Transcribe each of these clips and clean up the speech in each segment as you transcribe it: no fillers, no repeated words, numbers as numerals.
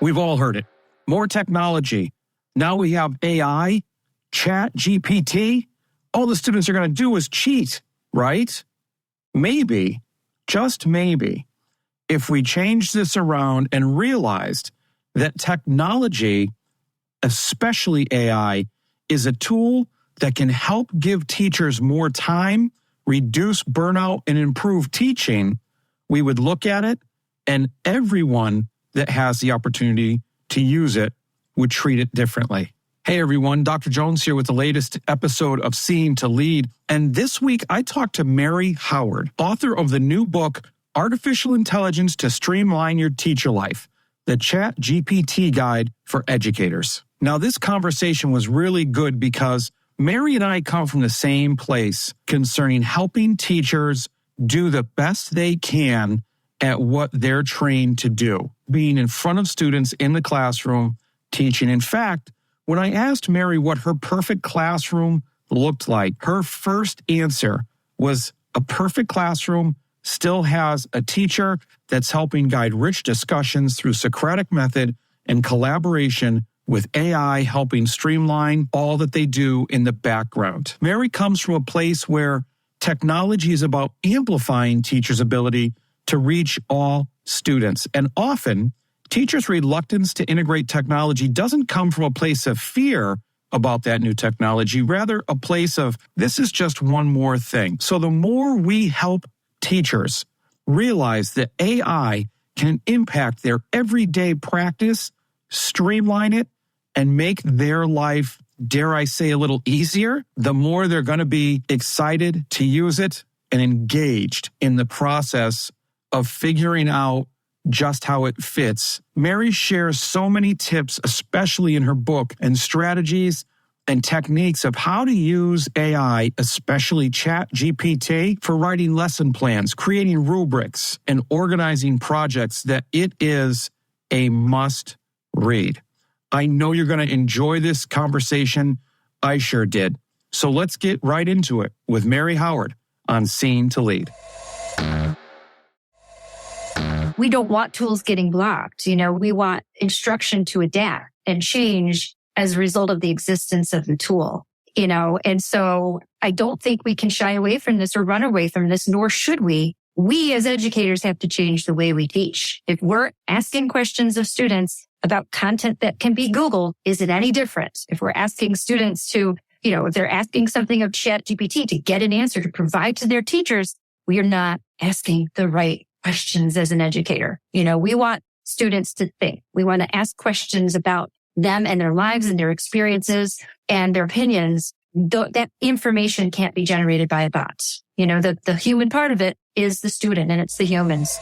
We've all heard it. More technology. Now we have AI, ChatGPT. All the students are going to do is cheat, right? Maybe, just maybe, if we change this around and realized that technology, especially AI, is a tool that can help give teachers more time, reduce burnout, and improve teaching, we would look at it and everyone that has the opportunity to use it would treat it differently. Hey everyone, Dr. Jones here with the latest episode of Seeing to Lead. And this week I talked to Mary Howard, author of the new book, Artificial Intelligence to Streamline Your Teacher Life, the ChatGPT Guide for Educators. Now this conversation was really good because Mary and I come from the same place concerning helping teachers do the best they can at what they're trained to do, being in front of students in the classroom, teaching. In fact, when I asked Mary what her perfect classroom looked like, her first answer was a perfect classroom still has a teacher that's helping guide rich discussions through Socratic method and collaboration with AI helping streamline all that they do in the background. Mary comes from a place where technology is about amplifying teachers' ability to reach all students. And often, teachers' reluctance to integrate technology doesn't come from a place of fear about that new technology, rather a place of, this is just one more thing. So the more we help teachers realize that AI can impact their everyday practice, streamline it, and make their life, dare I say, a little easier, the more they're going to be excited to use it and engaged in the process of figuring out just how it fits. Mary shares so many tips, especially in her book, and strategies and techniques of how to use AI, especially ChatGPT, for writing lesson plans, creating rubrics, and organizing projects that it is a must read. I know you're going to enjoy this conversation. I sure did. So let's get right into it with Mary Howard on Seeing to Lead. We don't want tools getting blocked. We want instruction to adapt and change as a result of the existence of the tool, and so I don't think we can shy away from this or run away from this, nor should we. We as educators have to change the way we teach. If we're asking questions of students about content that can be Googled, is it any different? If we're asking students to, if they're asking something of ChatGPT to get an answer to provide to their teachers, we are not asking the right questions as an educator. We want students to think. We want to ask questions about them and their lives and their experiences and their opinions. That information can't be generated by a bot. The human part of it is the student, and it's the humans.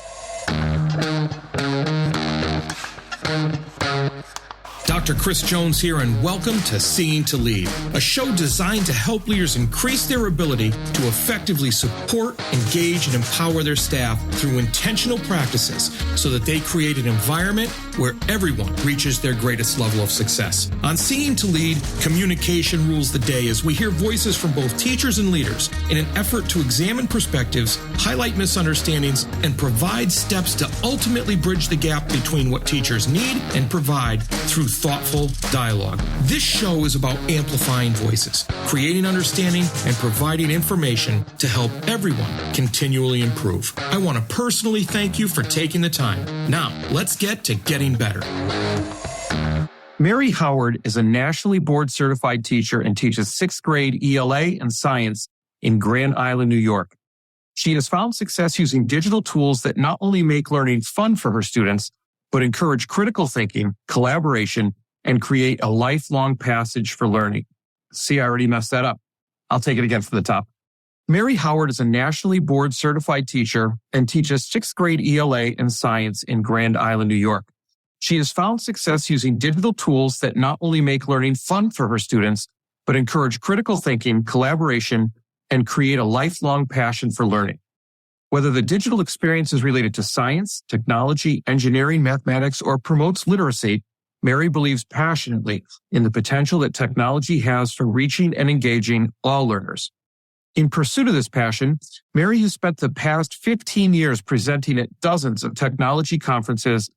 Dr. Chris Jones here, and welcome to Seeing to Lead, a show designed to help leaders increase their ability to effectively support, engage, and empower their staff through intentional practices so that they create an environment where everyone reaches their greatest level of success. On Seeing to Lead, communication rules the day as we hear voices from both teachers and leaders in an effort to examine perspectives, highlight misunderstandings, and provide steps to ultimately bridge the gap between what teachers need and provide through thoughtful dialogue. This show is about amplifying voices, creating understanding, and providing information to help everyone continually improve. I want to personally thank you for taking the time. Now, let's get to getting better. Mary Howard is a nationally board-certified teacher and teaches 6th grade ELA and Science in Grand Island, New York. She has found success using digital tools that not only make learning fun for her students, but encourage critical thinking, collaboration, and create a lifelong passage for learning. See, I already messed that up. I'll take it again from the top. Mary Howard is a nationally board-certified teacher and teaches 6th grade ELA and Science in Grand Island, New York. She has found success using digital tools that not only make learning fun for her students, but encourage critical thinking, collaboration, and create a lifelong passion for learning. Whether the digital experience is related to science, technology, engineering, mathematics, or promotes literacy, Mary believes passionately in the potential that technology has for reaching and engaging all learners. In pursuit of this passion, Mary has spent the past 15 years presenting at dozens of technology conferences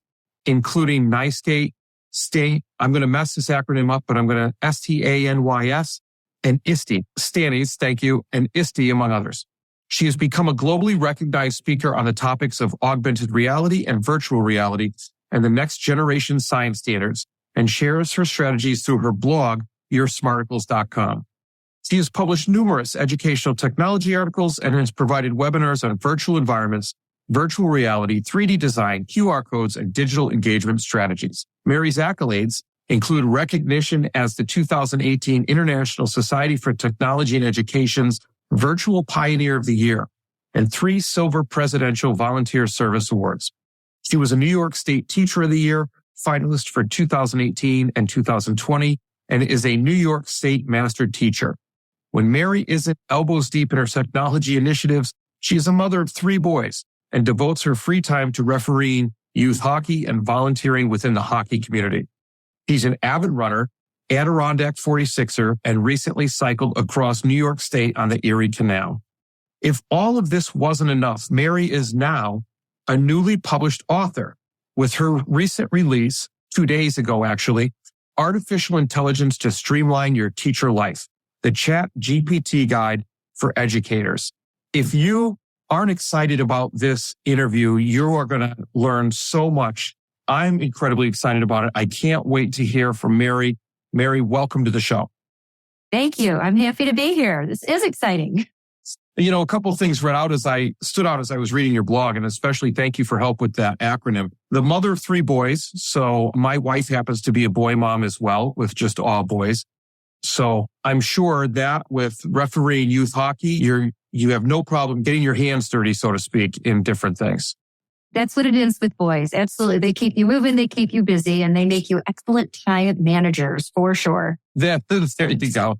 including NYSCATE, STANYS, I'm going to mess this acronym up, but I'm going to STANYS and ISTE, STANYS, thank you, and ISTE, among others. She has become a globally recognized speaker on the topics of augmented reality and virtual reality and the next generation science standards, and shares her strategies through her blog, yoursmarticles.com. She has published numerous educational technology articles and has provided webinars on virtual environments, virtual reality, 3D design, QR codes, and digital engagement strategies. Mary's accolades include recognition as the 2018 International Society for Technology and Education's Virtual Pioneer of the Year and 3 Silver Presidential Volunteer Service Awards. She was a New York State Teacher of the Year, finalist for 2018 and 2020, and is a New York State Master Teacher. When Mary isn't elbows deep in her technology initiatives, she is a mother of 3 boys and devotes her free time to refereeing youth hockey and volunteering within the hockey community. She's an avid runner, Adirondack 46er, and recently cycled across New York State on the Erie Canal. If all of this wasn't enough, Mary is now a newly published author with her recent release, 2 days ago actually, Artificial Intelligence to Streamline Your Teacher Life, the ChatGPT guide for educators. If you aren't excited about this interview, you are going to learn so much. I'm incredibly excited about it. I can't wait to hear from Mary. Mary, welcome to the show. Thank you. I'm happy to be here. This is exciting. You know, a couple of things stood out as I was reading your blog, and especially thank you for help with that acronym. The mother of 3 boys. So my wife happens to be a boy mom as well, with just all boys. So I'm sure that with refereeing youth hockey, you have no problem getting your hands dirty, so to speak, in different things. That's what it is with boys. Absolutely. They keep you moving, they keep you busy, and they make you excellent time managers for sure. There you go.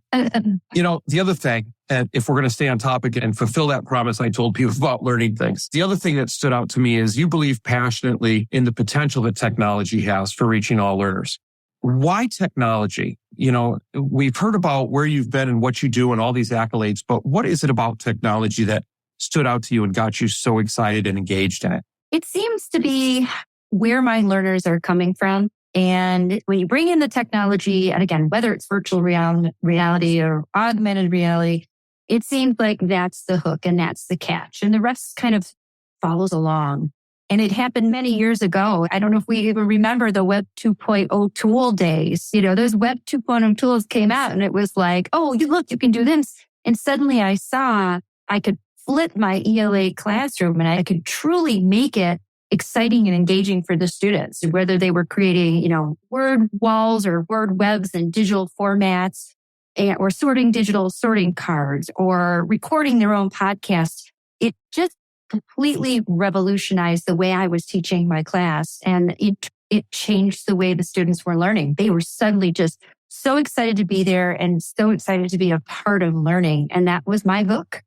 You know, the other thing, and if we're going to stay on topic and fulfill that promise I told people about learning things, the other thing that stood out to me is you believe passionately in the potential that technology has for reaching all learners. Why technology? You know, we've heard about where you've been and what you do and all these accolades, but what is it about technology that stood out to you and got you so excited and engaged in it? It seems to be where my learners are coming from. And when you bring in the technology, and again, whether it's virtual reality or augmented reality, it seems like that's the hook and that's the catch. And the rest kind of follows along. And it happened many years ago. I don't know if we even remember the Web 2.0 tool days. You know, those Web 2.0 tools came out and it was like, oh, you can do this. And suddenly I saw I could flip my ELA classroom and I could truly make it exciting and engaging for the students, whether they were creating, you know, word walls or word webs in digital formats, or sorting cards or recording their own podcast. It just completely revolutionized the way I was teaching my class. And it changed the way the students were learning. They were suddenly just so excited to be there and so excited to be a part of learning. And that was my hook.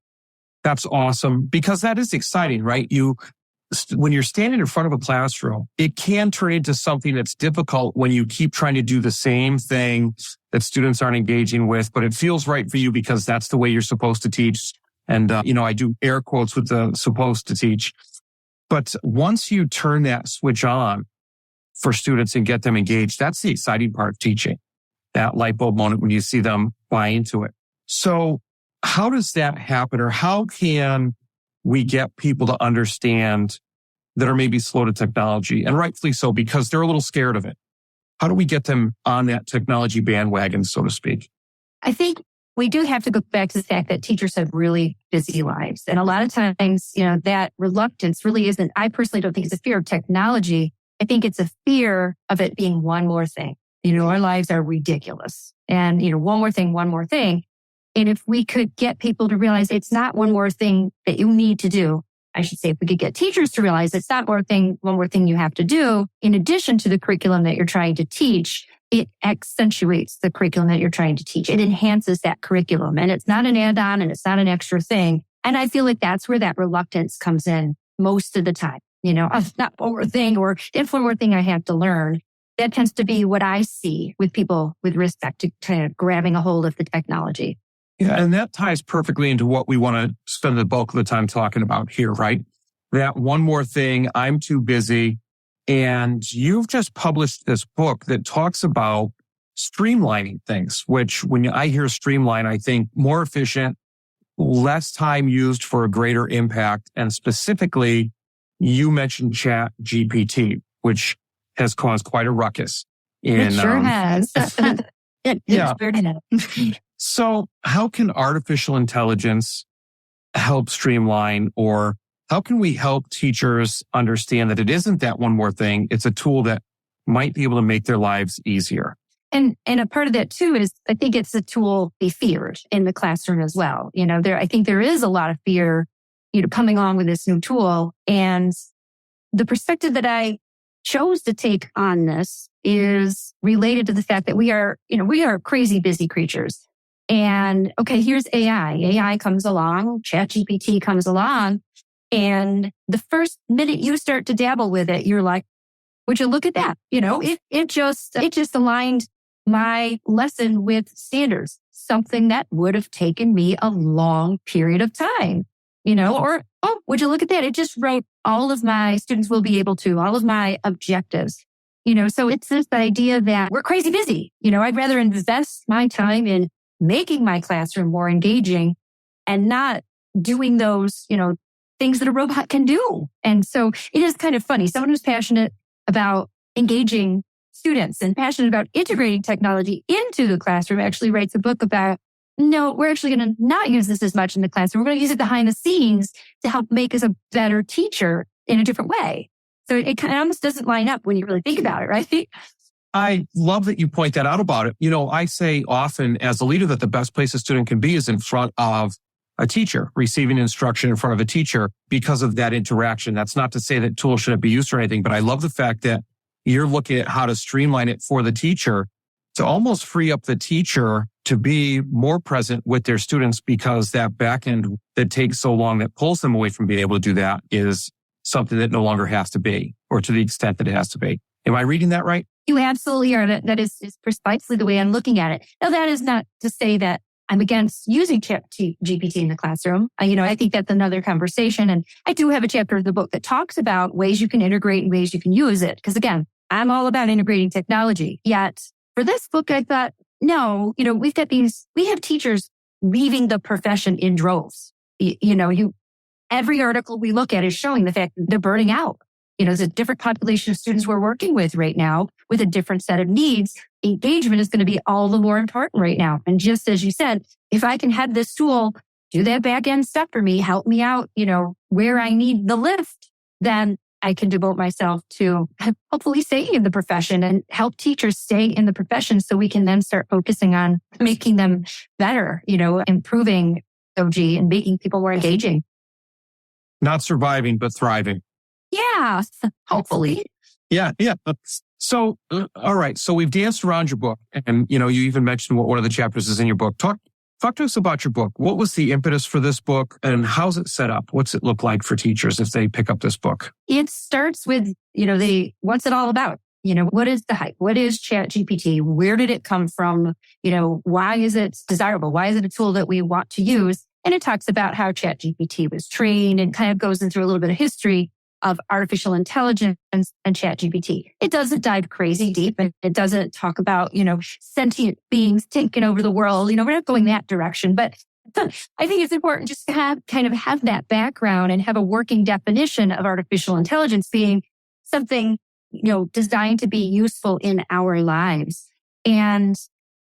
That's awesome, because that is exciting, right? When you're standing in front of a classroom, it can turn into something that's difficult when you keep trying to do the same thing that students aren't engaging with, but it feels right for you because that's the way you're supposed to teach. And, I do air quotes with the supposed to teach. But once you turn that switch on for students and get them engaged, that's the exciting part of teaching, that light bulb moment when you see them buy into it. So how does that happen, or how can we get people to understand that are maybe slow to technology, and rightfully so, because they're a little scared of it? How do we get them on that technology bandwagon, so to speak? I think we do have to go back to the fact that teachers have really busy lives. And a lot of times, that reluctance really isn't, I personally don't think it's a fear of technology. I think it's a fear of it being one more thing. Our lives are ridiculous. And, one more thing. And if we could get people to realize it's not one more thing that you need to do, I should say, if we could get teachers to realize it's not one more thing you have to do, in addition to the curriculum that you're trying to teach, it accentuates the curriculum that you're trying to teach. It enhances that curriculum, and it's not an add-on and it's not an extra thing. And I feel like that's where that reluctance comes in most of the time. Not one more thing, or if one more thing I have to learn. That tends to be what I see with people with respect to kind of grabbing a hold of the technology. Yeah, and that ties perfectly into what we want to spend the bulk of the time talking about here, right? That one more thing, I'm too busy, And you've just published this book that talks about streamlining things, which when I hear streamline, I think more efficient, less time used for a greater impact. And specifically, you mentioned ChatGPT, which has caused quite a ruckus. It sure has. Yeah. Sure. So how can artificial intelligence help streamline, or how can we help teachers understand that it isn't that one more thing? It's a tool that might be able to make their lives easier. And a part of that too is I think it's a tool they feared in the classroom as well. I think there is a lot of fear, coming on with this new tool. And the perspective that I chose to take on this is related to the fact that we are crazy busy creatures. And okay, here's AI. AI comes along, ChatGPT comes along, and the first minute you start to dabble with it, you're like, would you look at that? It just aligned my lesson with standards, something that would have taken me a long period of time, or, oh, would you look at that? It just wrote all of my students will be able to, all of my objectives, so it's this idea that we're crazy busy. I'd rather invest my time in making my classroom more engaging and not doing those, things that a robot can do. And so it is kind of funny. Someone who's passionate about engaging students and passionate about integrating technology into the classroom actually writes a book about, no, we're actually going to not use this as much in the classroom. We're going to use it behind the scenes to help make us a better teacher in a different way. So it kind of almost doesn't line up when you really think about it, right? I love that you point that out about it. I say often as a leader that the best place a student can be is in front of a teacher, receiving instruction in front of a teacher because of that interaction. That's not to say that tools shouldn't be used for anything, but I love the fact that you're looking at how to streamline it for the teacher to almost free up the teacher to be more present with their students, because that back end that takes so long that pulls them away from being able to do that is something that no longer has to be, or to the extent that it has to be. Am I reading that right? You absolutely are. That is precisely the way I'm looking at it. Now, that is not to say that I'm against using ChatGPT in the classroom. I think that's another conversation. And I do have a chapter of the book that talks about ways you can integrate and ways you can use it. Because again, I'm all about integrating technology. Yet for this book, I thought, no, we have teachers leaving the profession in droves. Every article we look at is showing the fact that they're burning out. There's a different population of students we're working with right now with a different set of needs. Engagement is going to be all the more important right now. And just as you said, if I can have this tool do that back end stuff for me, help me out, where I need the lift, then I can devote myself to hopefully staying in the profession and help teachers stay in the profession so we can then start focusing on making them better, improving OG and making people more engaging. Not surviving, but thriving. Yeah, hopefully. Yeah. So, all right. So we've danced around your book, and, you even mentioned what one of the chapters is in your book. Talk to us about your book. What was the impetus for this book, and how's it set up? What's it look like for teachers if they pick up this book? It starts with, what's it all about? What is the hype? What is ChatGPT? Where did it come from? Why is it desirable? Why is it a tool that we want to use? And it talks about how ChatGPT was trained and kind of goes into a little bit of history of artificial intelligence and ChatGPT. It doesn't dive crazy deep, and it doesn't talk about, sentient beings taking over the world. We're not going that direction, but I think it's important just to have that background and have a working definition of artificial intelligence being something, designed to be useful in our lives. And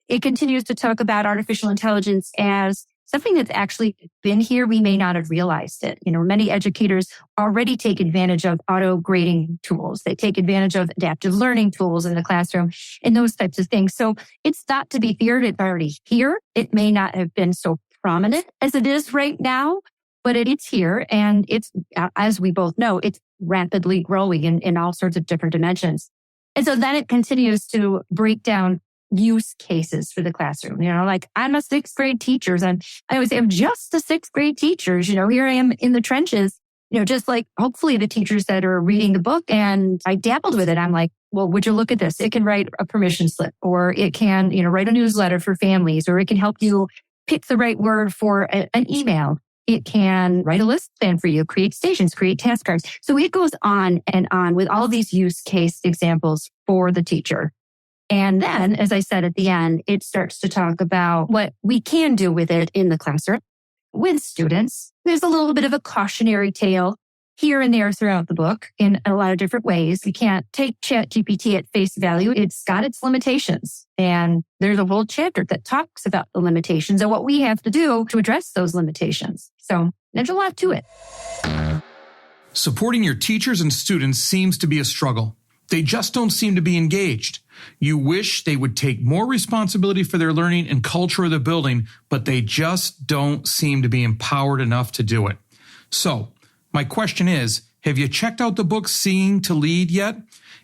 it continues to talk about artificial intelligence as something that's actually been here. We may not have realized it. Many educators already take advantage of auto grading tools. They take advantage of adaptive learning tools in the classroom and those types of things. So it's not to be feared. It's already here. It may not have been so prominent as it is right now, but it's here. And it's, as we both know, it's rapidly growing in all sorts of different dimensions. And so then it continues to break down use cases for the classroom. Like I'm a sixth grade teacher, and I always say I'm just a sixth grade teacher. Here I am in the trenches, just like hopefully the teachers that are reading the book, and I dabbled with it. I'm like, well, would you look at this? It can write a permission slip, or it can, write a newsletter for families, or it can help you pick the right word for an email. It can write a list plan for you, create stations, create task cards. So it goes on and on with all these use case examples for the teacher. And then, as I said at the end, it starts to talk about what we can do with it in the classroom with students. There's a little bit of a cautionary tale here and there throughout the book in a lot of different ways. We can't take ChatGPT at face value. It's got its limitations. And there's a whole chapter that talks about the limitations and what we have to do to address those limitations. So there's a lot to it. Supporting your teachers and students seems to be a struggle. They just don't seem to be engaged. You wish they would take more responsibility for their learning and culture of the building, but they just don't seem to be empowered enough to do it. So, my question is, have you checked out the book Seeing to Lead yet?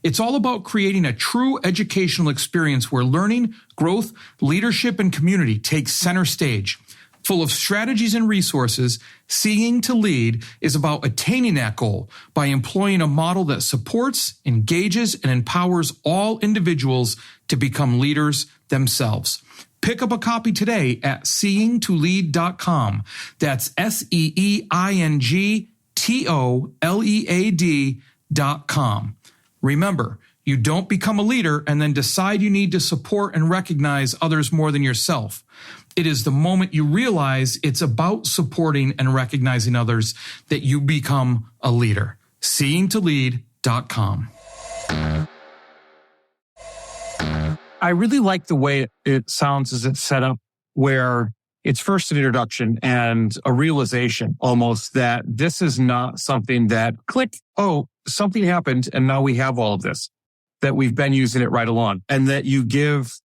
It's all about creating a true educational experience where learning, growth, leadership, and community take center stage. Full of strategies and resources, Seeing to Lead is about attaining that goal by employing a model that supports, engages, and empowers all individuals to become leaders themselves. Pick up a copy today at seeingtolead.com. That's SEEINGTOLEAD.com. Remember, you don't become a leader and then decide you need to support and recognize others more than yourself. It is the moment you realize it's about supporting and recognizing others that you become a leader. Seeingtolead.com. I really like the way it sounds as it's set up, where it's first an introduction and a realization almost that this is not something that click, oh, something happened and now we have all of this, that we've been using it right along, and that you give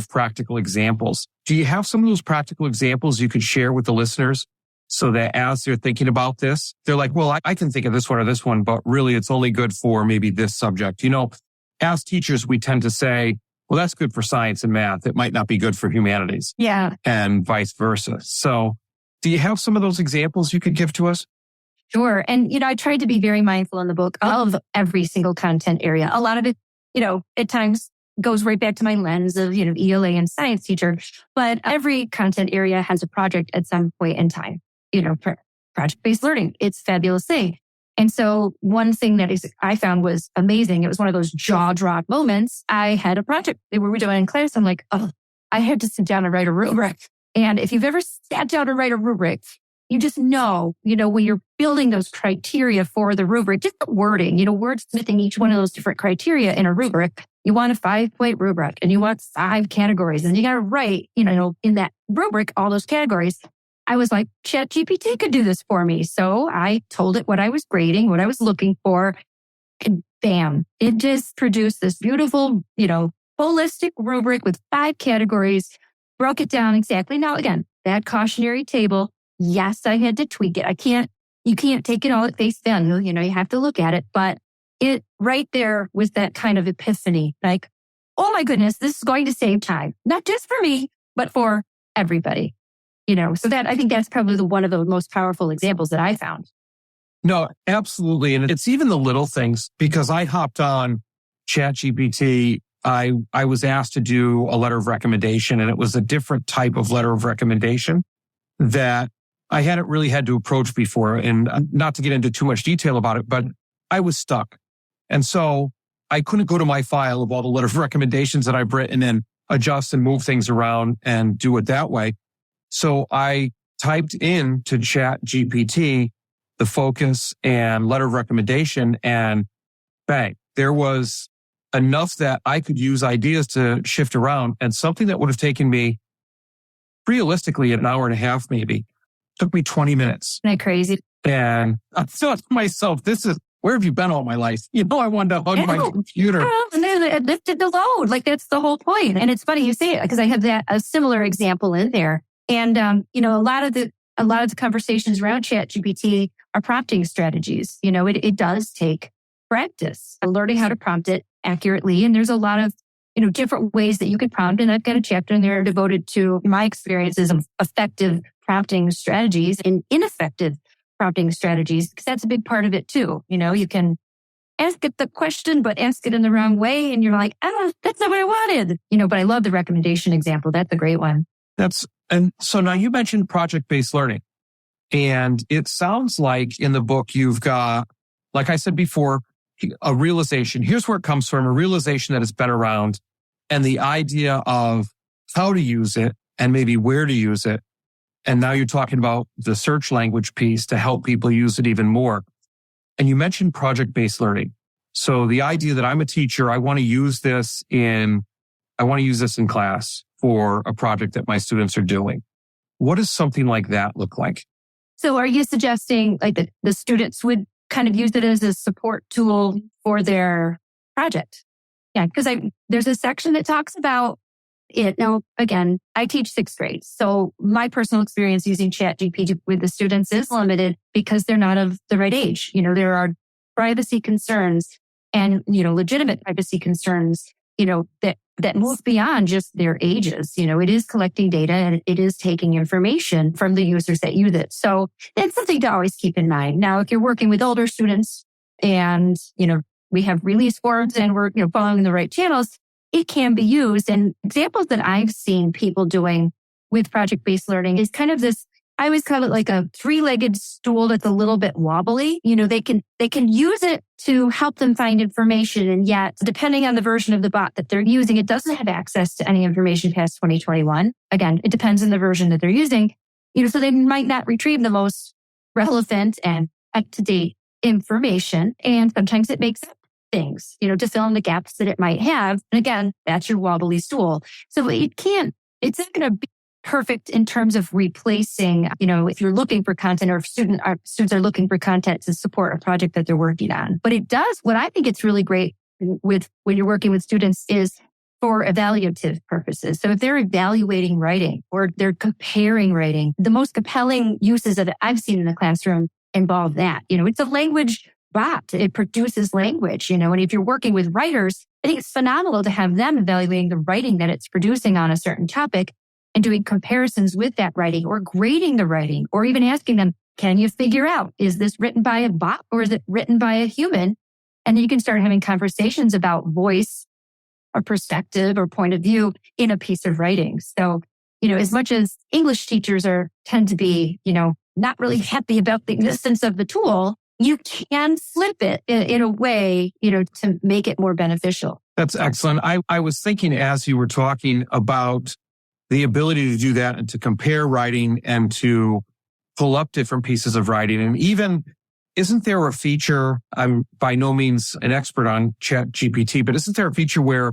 practical examples. Do you have some of those practical examples you could share with the listeners so that as they're thinking about this, they're like, well, I can think of this one or this one, but really it's only good for maybe this subject. You know, as teachers, we tend to say, well, that's good for science and math. It might not be good for humanities. Yeah. And vice versa. So do you have some of those examples you could give to us? Sure. And, I tried to be very mindful in the book of every single content area. A lot of it, at times goes right back to my lens of, ELA and Science teacher. But every content area has a project at some point in time. Project-based learning. It's a fabulous thing. And so one thing that I found was amazing. It was one of those jaw-drop moments. I had a project that we were doing in class. I'm like, I had to sit down and write a rubric. And if you've ever sat down and write a rubric, you just know, when you're building those criteria for the rubric, just the wording, wordsmithing each one of those different criteria in a rubric. You want a 5-point rubric and you want 5 categories, and you got to write, in that rubric, all those categories. I was like, ChatGPT could do this for me. So I told it what I was grading, what I was looking for, and bam, it just produced this beautiful, holistic rubric with 5 categories, broke it down exactly. Now, again, that cautionary table, yes, I had to tweak it. You can't take it all at face value. You have to look at it, but it right there was that kind of epiphany, like, oh my goodness, this is going to save time, not just for me, but for everybody. So that, I think that's probably one of the most powerful examples that I found. No, absolutely. And it's even the little things, because I hopped on ChatGPT. I was asked to do a letter of recommendation, and it was a different type of letter of recommendation that I hadn't really had to approach before. And not to get into too much detail about it, but I was stuck. And so I couldn't go to my file of all the letter of recommendations that I've written and adjust and move things around and do it that way. So I typed in to ChatGPT the focus and letter of recommendation, and bang, there was enough that I could use ideas to shift around, and something that would have taken me realistically an hour and a half maybe took me 20 minutes. Isn't that crazy? And I thought to myself, where have you been all my life? I wanted to hug my computer. And then it lifted the load. Like, that's the whole point. And it's funny you say it, because I have a similar example in there. And, a lot of the conversations around ChatGPT are prompting strategies. It does take practice, learning how to prompt it accurately. And there's a lot of, different ways that you can prompt. And I've got a chapter in there devoted to my experiences of effective prompting strategies and ineffective prompting strategies, because that's a big part of it too. You can ask it the question, but ask it in the wrong way. And you're like, that's not what I wanted. But I love the recommendation example. That's a great one. And so now you mentioned project-based learning. And it sounds like in the book, you've got, like I said before, a realization. Here's where it comes from, a realization that it's been around, and the idea of how to use it and maybe where to use it. And now you're talking about the search language piece to help people use it even more. And you mentioned project-based learning. So the idea that I'm a teacher, I want to use this in class for a project that my students are doing. What does something like that look like? So are you suggesting like the students would kind of use it as a support tool for their project? Yeah, because there's a section that talks about it. Now, again, I teach sixth grade. So my personal experience using ChatGPT with the students is limited because they're not of the right age. There are privacy concerns and, legitimate privacy concerns, that move beyond just their ages. It is collecting data and it is taking information from the users that use it. So that's something to always keep in mind. Now, if you're working with older students and, we have release forms and we're, following the right channels, it can be used. And examples that I've seen people doing with project-based learning is kind of this, I always call it like a three-legged stool that's a little bit wobbly. They can use it to help them find information. And yet, depending on the version of the bot that they're using, it doesn't have access to any information past 2021. Again, it depends on the version that they're using. So they might not retrieve the most relevant and up-to-date information. And sometimes it makes up things, to fill in the gaps that it might have. And again, that's your wobbly stool. So it's not going to be perfect in terms of replacing, if you're looking for content or if students are looking for content to support a project that they're working on. But it does, what I think it's really great with when you're working with students is for evaluative purposes. So if they're evaluating writing or they're comparing writing, the most compelling uses of it I've seen in the classroom involve that. It's a language bot. It produces language, and if you're working with writers, I think it's phenomenal to have them evaluating the writing that it's producing on a certain topic and doing comparisons with that writing or grading the writing or even asking them, can you figure out, is this written by a bot or is it written by a human? And then you can start having conversations about voice or perspective or point of view in a piece of writing. So, as much as English teachers tend to be, not really happy about the existence of the tool, you can flip it in a way, to make it more beneficial. That's excellent. I was thinking as you were talking about the ability to do that and to compare writing and to pull up different pieces of writing. And even, isn't there a feature, I'm by no means an expert on ChatGPT, but isn't there a feature where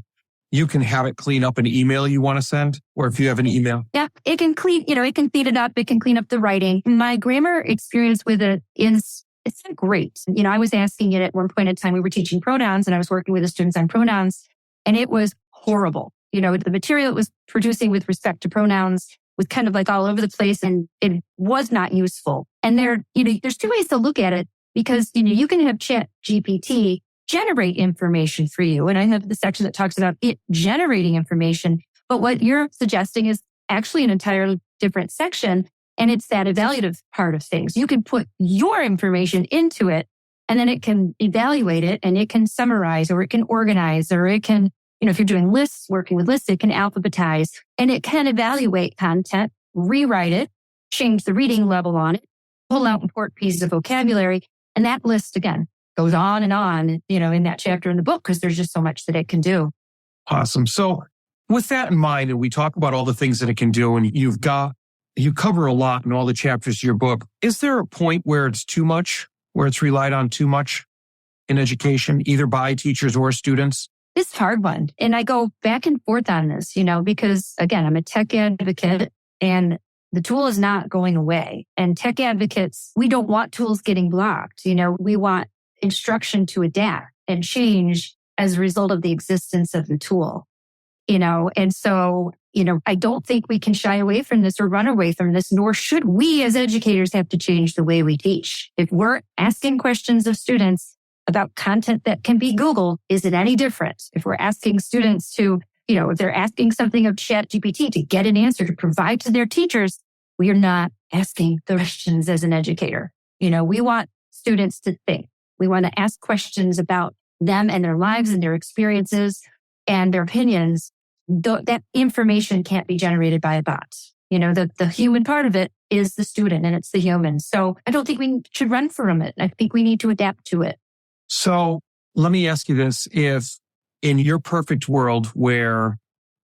you can have it clean up an email you want to send? Or if you have an email? Yeah, it can clean it up. It can clean up the writing. My grammar experience with it is, it's not great. I was asking it at one point in time, we were teaching pronouns and I was working with the students on pronouns and it was horrible. The material it was producing with respect to pronouns was kind of like all over the place and it was not useful. And there's two ways to look at it because, you can have ChatGPT generate information for you. And I have the section that talks about it generating information. But what you're suggesting is actually an entirely different section. And it's that evaluative part of things. You can put your information into it and then it can evaluate it and it can summarize or it can organize or it can, if you're doing lists, working with lists, it can alphabetize and it can evaluate content, rewrite it, change the reading level on it, pull out important pieces of vocabulary. And that list, again, goes on, in that chapter in the book because there's just so much that it can do. Awesome. So with that in mind, and we talk about all the things that it can do, and you cover a lot in all the chapters of your book. Is there a point where it's too much, where it's relied on too much in education, either by teachers or students? It's a hard one. And I go back and forth on this, because again, I'm a tech advocate and the tool is not going away. And tech advocates, we don't want tools getting blocked. We want instruction to adapt and change as a result of the existence of the tool. And so, I don't think we can shy away from this or run away from this, nor should we as educators have to change the way we teach. If we're asking questions of students about content that can be Googled, is it any different? If we're asking students to, if they're asking something of ChatGPT to get an answer to provide to their teachers, we are not asking the questions as an educator. We want students to think. We want to ask questions about them and their lives and their experiences and their opinions. That information can't be generated by a bot. The human part of it is the student and it's the human. So I don't think we should run from it. I think we need to adapt to it. So let me ask you this. If in your perfect world where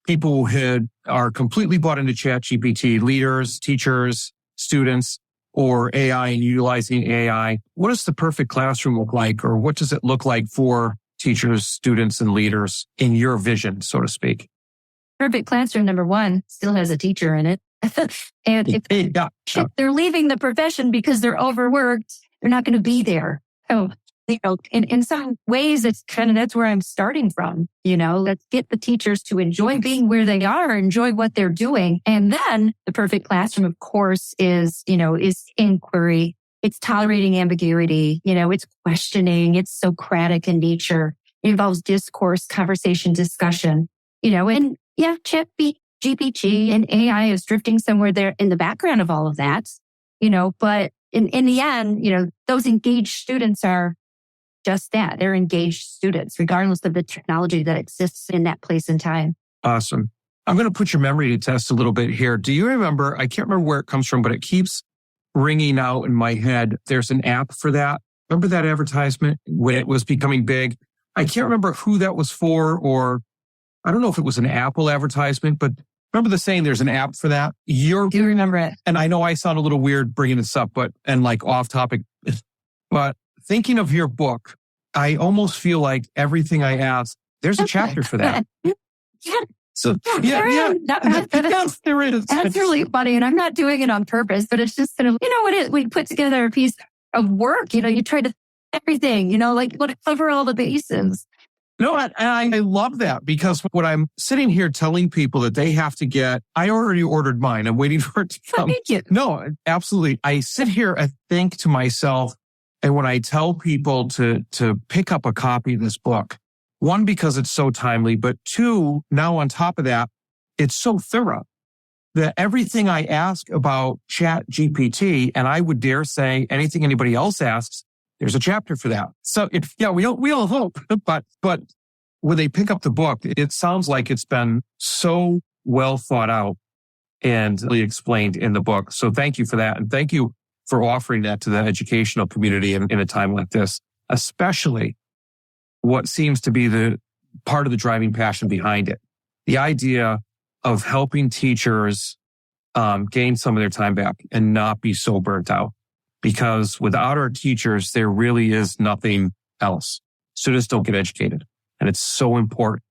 people are completely bought into ChatGPT, leaders, teachers, students, or AI and utilizing AI, what does the perfect classroom look like? Or what does it look like for teachers, students, and leaders in your vision, so to speak? Perfect classroom, number one, still has a teacher in it. And if they're leaving the profession because they're overworked, they're not going to be there. So, in some ways, that's where I'm starting from. Let's get the teachers to enjoy being where they are, enjoy what they're doing. And then the perfect classroom, of course, is inquiry. It's tolerating ambiguity. It's questioning. It's Socratic in nature. It involves discourse, conversation, discussion, and ChatGPT and AI is drifting somewhere there in the background of all of that, but in the end, those engaged students are just that. They're engaged students, regardless of the technology that exists in that place and time. Awesome. I'm going to put your memory to test a little bit here. Do you remember, I can't remember where it comes from, but it keeps ringing out in my head. There's an app for that. Remember that advertisement when it was becoming big? I can't remember who that was for, or I don't know if it was an Apple advertisement, but remember the saying, there's an app for that? Do you remember it? And I know I sound a little weird bringing this up, and off topic, but thinking of your book, I almost feel like everything I ask, there's a chapter for that. Yeah. So, yes, there is. That's really funny. And I'm not doing it on purpose, but it's just kind of, what it is. We put together a piece of work, you try to everything, cover all the bases. No, I love that because when I'm sitting here telling people that they have to get, I already ordered mine. I'm waiting for it to come. Thank you. No, absolutely. I sit here and think to myself, and when I tell people to pick up a copy of this book, one, because it's so timely, but two, now on top of that, it's so thorough that everything I ask about ChatGPT, and I would dare say anything anybody else asks, there's a chapter for that. So we all hope, but when they pick up the book, it sounds like it's been so well thought out and really explained in the book. So thank you for that. And thank you for offering that to the educational community in a time like this, especially what seems to be the part of the driving passion behind it. The idea of helping teachers gain some of their time back and not be so burnt out. Because without our teachers, there really is nothing else. Students don't get educated. And it's so important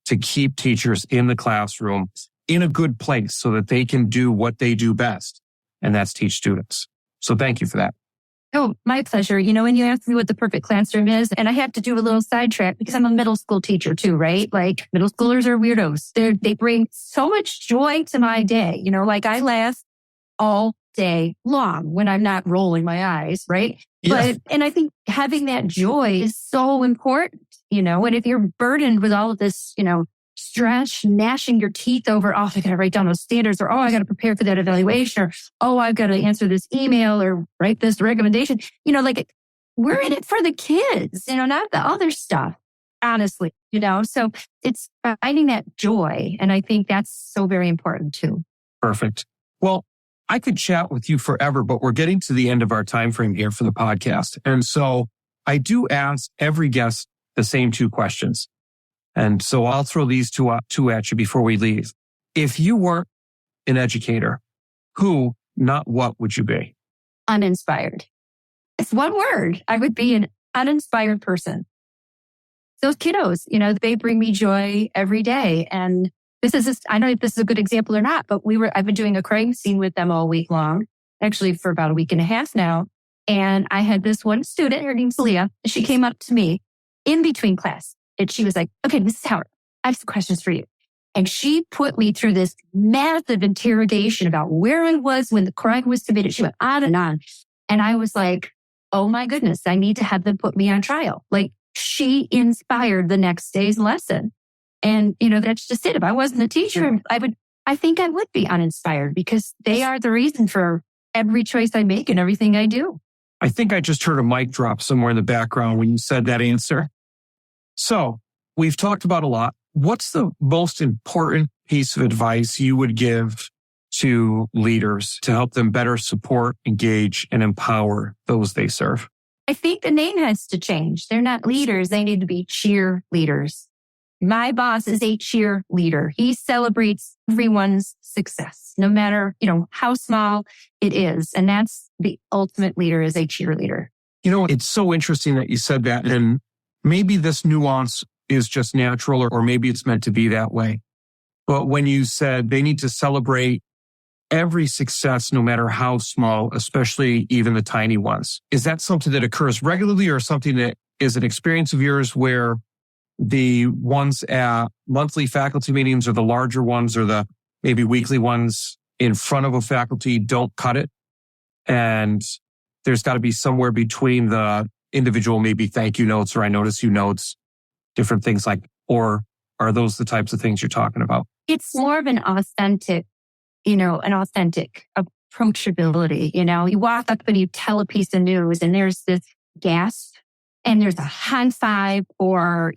to keep teachers in the classroom in a good place so that they can do what they do best. And that's teach students. So thank you for that. Oh, my pleasure. When you asked me what the perfect classroom is, and I have to do a little sidetrack because I'm a middle school teacher too, right? Like middle schoolers are weirdos. They bring so much joy to my day. I laugh all day long when I'm not rolling my eyes, right? Yeah. And I think having that joy is so important, and if you're burdened with all of this, stress, gnashing your teeth over, I got to write down those standards, or, I got to prepare for that evaluation, or, I've got to answer this email or write this recommendation, we're in it for the kids, not the other stuff, honestly, so it's finding that joy. And I think that's so very important too. Perfect. Well, I could chat with you forever, but we're getting to the end of our time frame here for the podcast. And so I do ask every guest the same two questions. And so I'll throw these two at you before we leave. If you weren't an educator, who, not what, would you be? Uninspired. It's one word. I would be an uninspired person. Those kiddos, they bring me joy every day. And I don't know if this is a good example or not, but I've been doing a crime scene with them all week long, actually for about a week and a half now. And I had this one student, her name's Leah. She came up to me in between class and she was like, okay, Mrs. Howard, I have some questions for you. And she put me through this massive interrogation about where I was when the crime was committed. She went on. And I was like, oh my goodness, I need to have them put me on trial. She inspired the next day's lesson. And, that's just it. If I wasn't a teacher, I think I would be uninspired because they are the reason for every choice I make and everything I do. I think I just heard a mic drop somewhere in the background when you said that answer. So we've talked about a lot. What's the most important piece of advice you would give to leaders to help them better support, engage, and empower those they serve? I think the name has to change. They're not leaders. They need to be cheerleaders. My boss is a cheerleader. He celebrates everyone's success, no matter, how small it is. And that's the ultimate leader, is a cheerleader. It's so interesting that you said that. And maybe this nuance is just natural, or maybe it's meant to be that way. But when you said they need to celebrate every success, no matter how small, especially even the tiny ones, is that something that occurs regularly, or something that is an experience of yours where the ones at monthly faculty meetings, or the larger ones, or the maybe weekly ones in front of a faculty don't cut it? And there's got to be somewhere between the individual, maybe thank you notes, or I notice you notes, different things or are those the types of things you're talking about? It's more of an authentic approachability. You walk up and you tell a piece of news and there's this gasp and there's a high five, or,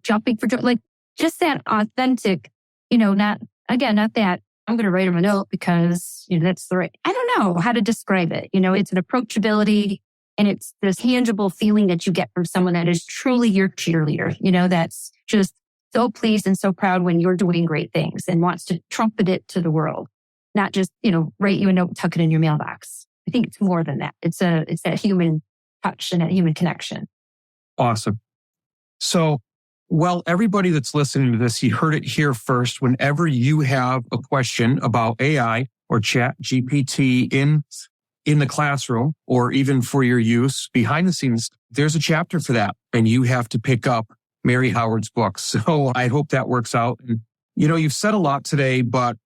jumping for joy, just that authentic, not that I'm going to write them a note because, that's the right, I don't know how to describe it. It's an approachability, and it's this tangible feeling that you get from someone that is truly your cheerleader, that's just so pleased and so proud when you're doing great things and wants to trumpet it to the world, not just, write you a note, tuck it in your mailbox. I think it's more than that. It's that human touch and that human connection. Awesome. So, everybody that's listening to this, you heard it here first. Whenever you have a question about AI or ChatGPT in the classroom, or even for your use behind the scenes, there's a chapter for that. And you have to pick up Mary Howard's book. So I hope that works out. And, you've said a lot today, but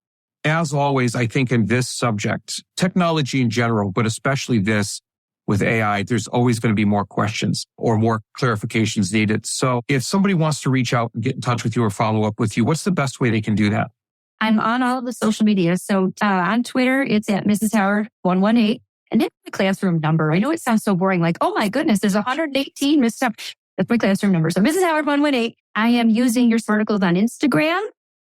as always, I think in this subject, technology in general, but especially this with AI, there's always going to be more questions or more clarifications needed. So if somebody wants to reach out and get in touch with you or follow up with you, what's the best way they can do that? I'm on all of the social media. So on Twitter, it's at Mrs. Howard 118. And it's my classroom number. I know it sounds so boring, oh my goodness, there's 118 Mrs. Howard. That's my classroom number. So Mrs. Howard 118. I am using your Smarticles on Instagram,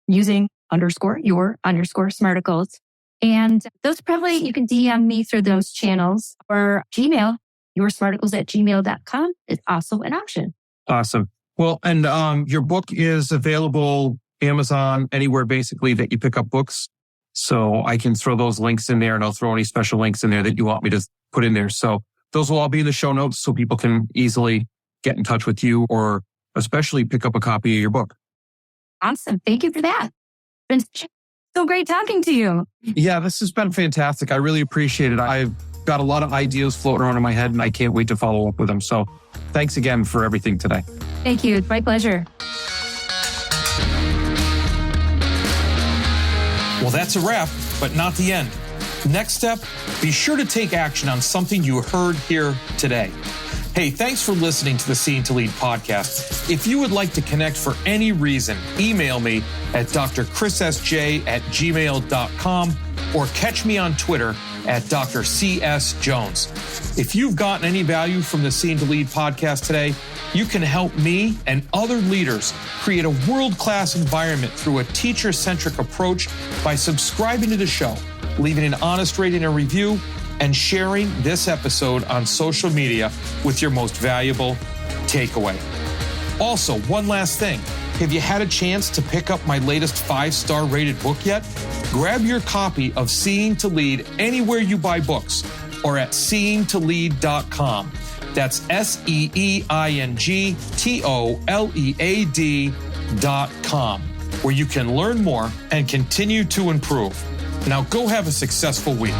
using _your_Smarticles. And those you can DM me through those channels, or Gmail, yoursmarticles@gmail.com is also an option. Awesome. Well, and your book is available Amazon, anywhere basically that you pick up books. So I can throw those links in there, and I'll throw any special links in there that you want me to put in there. So those will all be in the show notes so people can easily get in touch with you, or especially pick up a copy of your book. Awesome. Thank you for that. It's been so great talking to you. Yeah, this has been fantastic. I really appreciate it. I've got a lot of ideas floating around in my head, and I can't wait to follow up with them. So thanks again for everything today. Thank you. It's my pleasure. Well, that's a wrap, but not the end. Next step, be sure to take action on something you heard here today. Hey, thanks for listening to the Seeing to Lead podcast. If you would like to connect for any reason, email me at drchrissj@gmail.com or catch me on Twitter at Dr. C.S. Jones. If you've gotten any value from the Seeing to Lead podcast today, you can help me and other leaders create a world-class environment through a teacher-centric approach by subscribing to the show, leaving an honest rating and review, and sharing this episode on social media with your most valuable takeaway. Also, one last thing. Have you had a chance to pick up my latest 5-star rated book yet? Grab your copy of Seeing to Lead anywhere you buy books, or at seeingtolead.com. That's seeingtolead.com, where you can learn more and continue to improve. Now go have a successful week.